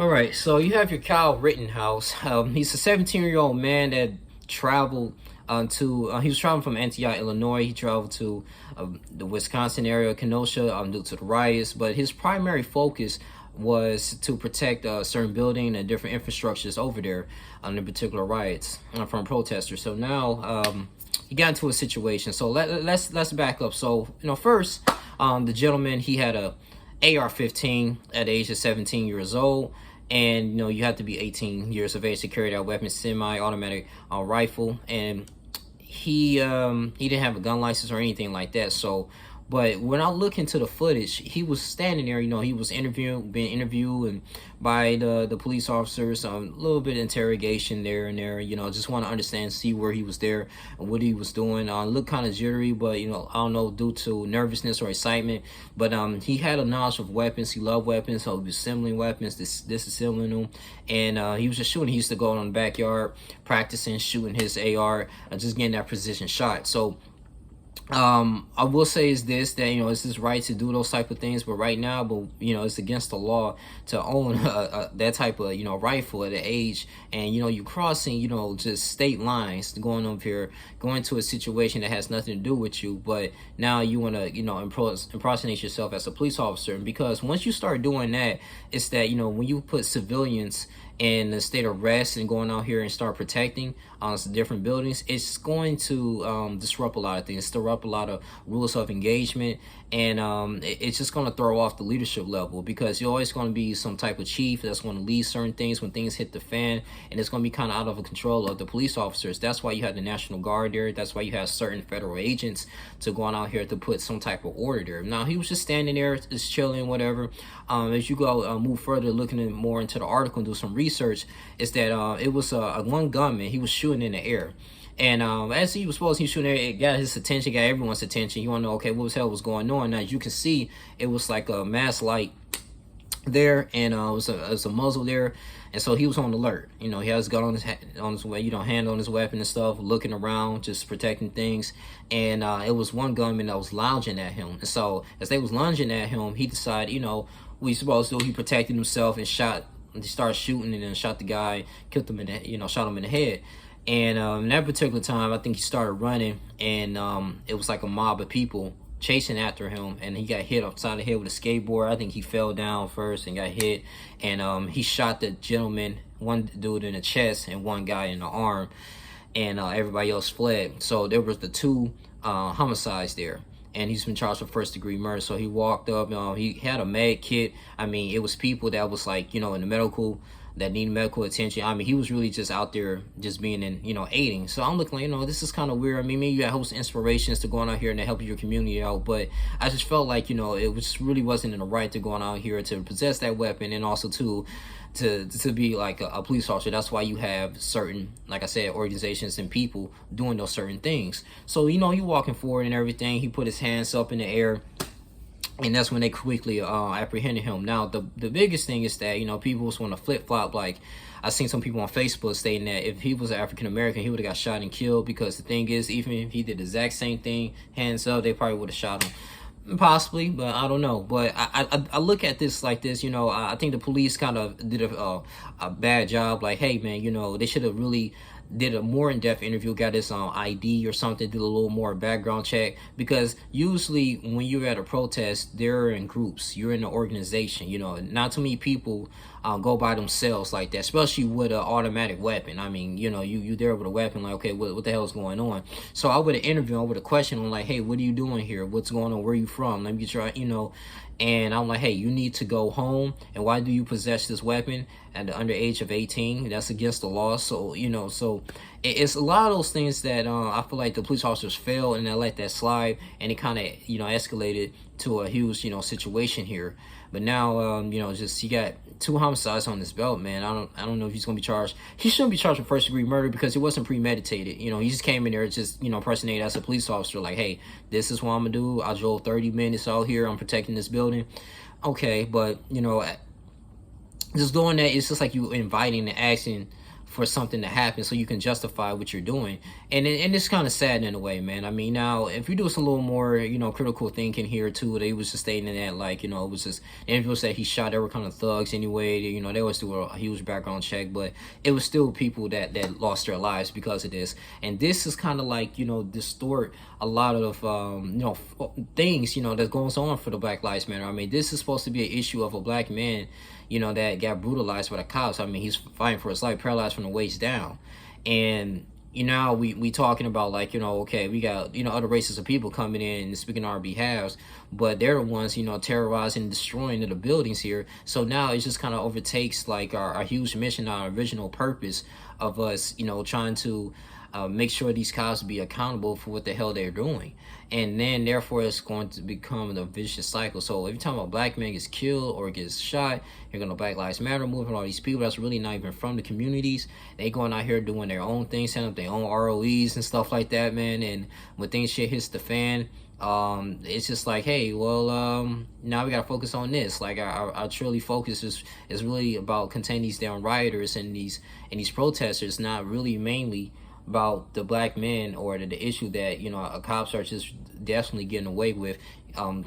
All right, so you have your Kyle Rittenhouse. He's a 17-year-old man that traveled he was traveling from Antioch, Illinois. He traveled to the Wisconsin area, Kenosha, due to the riots. But his primary focus was to protect a certain building and different infrastructures over there on the particular riots from protesters. So now he got into a situation. So let's back up. So first, the gentleman, he had a AR-15 at the age of 17 years old, and you have to be 18 years of age to carry that weapon, semi-automatic rifle. And he didn't have a gun license or anything like that. So, but when I look into the footage, he was standing there. He was being interviewed and by the police officers. A little bit of interrogation there and there. Just want to understand, see where he was there and what he was doing. Looked kind of jittery, but I don't know, due to nervousness or excitement. But he had a knowledge of weapons. He loved weapons, so he was assembling weapons, disassembling them, and he was just shooting. He used to go out on the backyard practicing shooting his AR, just getting that precision shot. So I will say is this, that it's his right to do those type of things, but right now, it's against the law to own that type of rifle at an age, and you crossing just state lines, going over here, going to a situation that has nothing to do with you, but now you want to impersonate yourself as a police officer. And because once you start doing that, it's that when you put civilians in the state of rest and going out here and start protecting different buildings, it's going to disrupt a lot of things, disrupt a lot of rules of engagement, and it's just going to throw off the leadership level, because you're always going to be some type of chief that's going to lead certain things when things hit the fan, and it's going to be kind of out of the control of the police officers. That's why you have the National Guard there. That's why you have certain federal agents to go on out here to put some type of order there. Now, he was just standing there, just chilling, whatever. As you go move further, looking more into the article and do some research, is that it was one gunman. He was shooting in the air, and as he was supposed, he was shooting there. It got his attention, got everyone's attention. You want to know, okay, what the hell was going on? Now, as you can see, it was like a mass light there, and it was a muzzle there, and so he was on alert. He had his gun on his way, hand on his weapon and stuff, looking around, just protecting things. And it was one gunman that was lounging at him, and so as they was lunging at him, he decided, what he's supposed to do. He protected himself and shot. He started shooting and then shot the guy, killed him in the, shot him in the head. And in that particular time, I think he started running, and it was like a mob of people chasing after him, and he got hit upside the head with a skateboard. I think he fell down first and got hit, and he shot the gentleman, one dude in the chest and one guy in the arm, and everybody else fled. So there was the two homicides there, and he's been charged with first-degree murder. So he walked up, he had a med kit. I mean, it was people that was like, in the medical, that need medical attention. I mean, he was really just out there just being in, aiding. So I'm looking like, this is kind of weird. I mean, maybe you have host inspirations to going out here and to help your community out, but I just felt like, it was really wasn't in the right to going out here to possess that weapon, and also to be like a police officer. That's why you have certain, like I said, organizations and people doing those certain things. So, you walking forward and everything, he put his hands up in the air, and that's when they quickly apprehended him. Now, the biggest thing is that, people just want to flip-flop. Like, I seen some people on Facebook stating that if he was an African-American, he would have got shot and killed, because the thing is, even if he did the exact same thing, hands up, they probably would have shot him. Possibly, but I don't know. But I look at this like this, I think the police kind of did a bad job. Like, hey, man, they should have really did a more in-depth interview, got his ID or something, did a little more background check, because usually when you're at a protest, they're in groups, you're in an organization. Not too many people go by themselves like that, especially with an automatic weapon. I mean, you there with a weapon, like, okay, what the hell is going on? So I would have interviewed, I would have questioned him, like, hey, what are you doing here? What's going on? Where are you from? Let me get your, and I'm like, hey, you need to go home. And why do you possess this weapon at the under age of 18? That's against the law. So, so it's a lot of those things that I feel like the police officers failed, and they let that slide, and it kind of, escalated to a huge, situation here. But now, just you got two homicides on this belt, man. I don't know if he's gonna be charged. He shouldn't be charged with first-degree murder, because it wasn't premeditated. He just came in there just, impersonated as a police officer, like, hey, this is what I'm gonna do. I drove 30 minutes out here. I'm protecting this building. Okay, but just doing that, it's just like you inviting and asking for something to happen so you can justify what you're doing. And it's kind of sad in a way, man. I mean, now if you do some little more, critical thinking here too, they was just stating that, like, it was just, the individuals that he shot, they were kind of thugs anyway. They always do a huge background check, but it was still people that lost their lives because of this. And this is kind of like, distort a lot of things that goes on for the Black Lives Matter. I mean, this is supposed to be an issue of a black man that got brutalized by the cops. I mean, he's fighting for his life, paralyzed from the waist down. And we talking about, like, okay, we got other races of people coming in and speaking on our behalves, but they're the ones terrorizing and destroying the buildings here. So now it just kind of overtakes, like, our huge mission, our original purpose of us trying to make sure these cops be accountable for what the hell they're doing. And then therefore it's going to become a vicious cycle. So every time a black man gets killed or gets shot, you're gonna Black Lives Matter movement, all these people that's really not even from the communities, they going out here doing their own thing, setting up their own ROEs and stuff like that, man. And when things shit hits the fan, it's just like, hey, well, now we gotta focus on this. Like, our truly focus is really about containing these damn rioters and these protesters, not really mainly about the black men or the issue that cops are just definitely getting away with,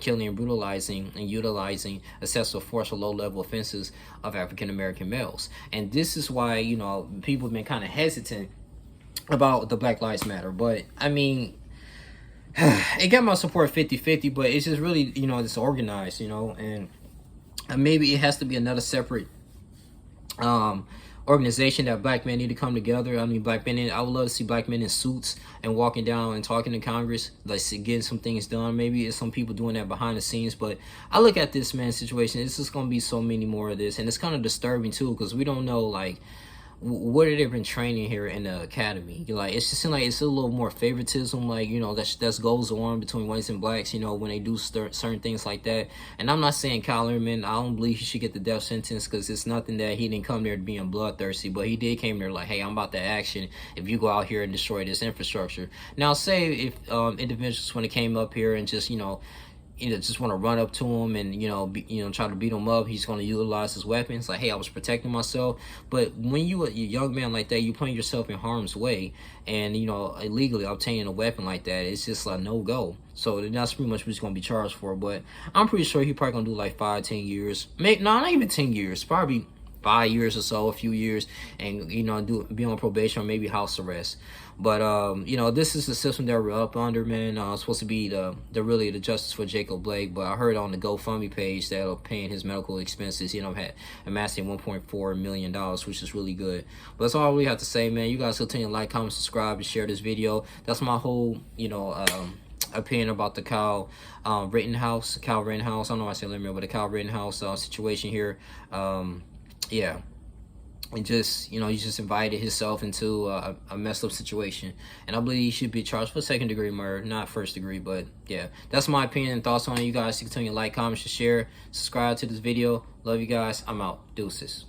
killing and brutalizing and utilizing excessive force or low-level offenses of African American males. And this is why people have been kind of hesitant about the Black Lives Matter. But I mean, it got my support 50-50, but it's just really it's organized, and maybe it has to be another separate organization that black men need to come together. I mean, black men I would love to see black men in suits and walking down and talking to Congress, like getting some things done. Maybe it's some people doing that behind the scenes, but I look at this, man, situation, it's just going to be so many more of this, and it's kind of disturbing too, because we don't know, like, what have they been training here in the academy? Like, it's just like it's a little more favoritism, like, that goes on between whites and blacks, when they do certain things like that. And I'm not saying Kyle Ehrman, I don't believe he should get the death sentence, because it's nothing that he didn't come there being bloodthirsty, but he did came there like, hey, I'm about to action if you go out here and destroy this infrastructure. Now, say if individuals, when they came up here and just just want to run up to him and try to beat him up, he's going to utilize his weapons, like, hey, I was protecting myself. But when you a young man like that, you putting yourself in harm's way, and illegally obtaining a weapon like that, it's just like no go. So that's pretty much what he's going to be charged for. But I'm pretty sure he's probably going to do like 5-10 years, maybe not even 10 years, probably 5 years or so, a few years, and be on probation or maybe house arrest. But this is the system that we're up under, man. It's supposed to be the justice for Jacob Blake, but I heard on the GoFundMe page that are paying his medical expenses, had amassing $1.4 million, which is really good. But that's all we have to say, man. You guys continue to like, comment, subscribe, and share this video. That's my whole opinion about the Kyle Rittenhouse. I don't know why I said Lemire, but the Kyle Rittenhouse situation here. Yeah. And just, he just invited himself into a messed up situation. And I believe he should be charged for second-degree murder, not first-degree. But, yeah, that's my opinion and thoughts on it. You guys continue to like, comment, share, subscribe to this video. Love you guys. I'm out. Deuces.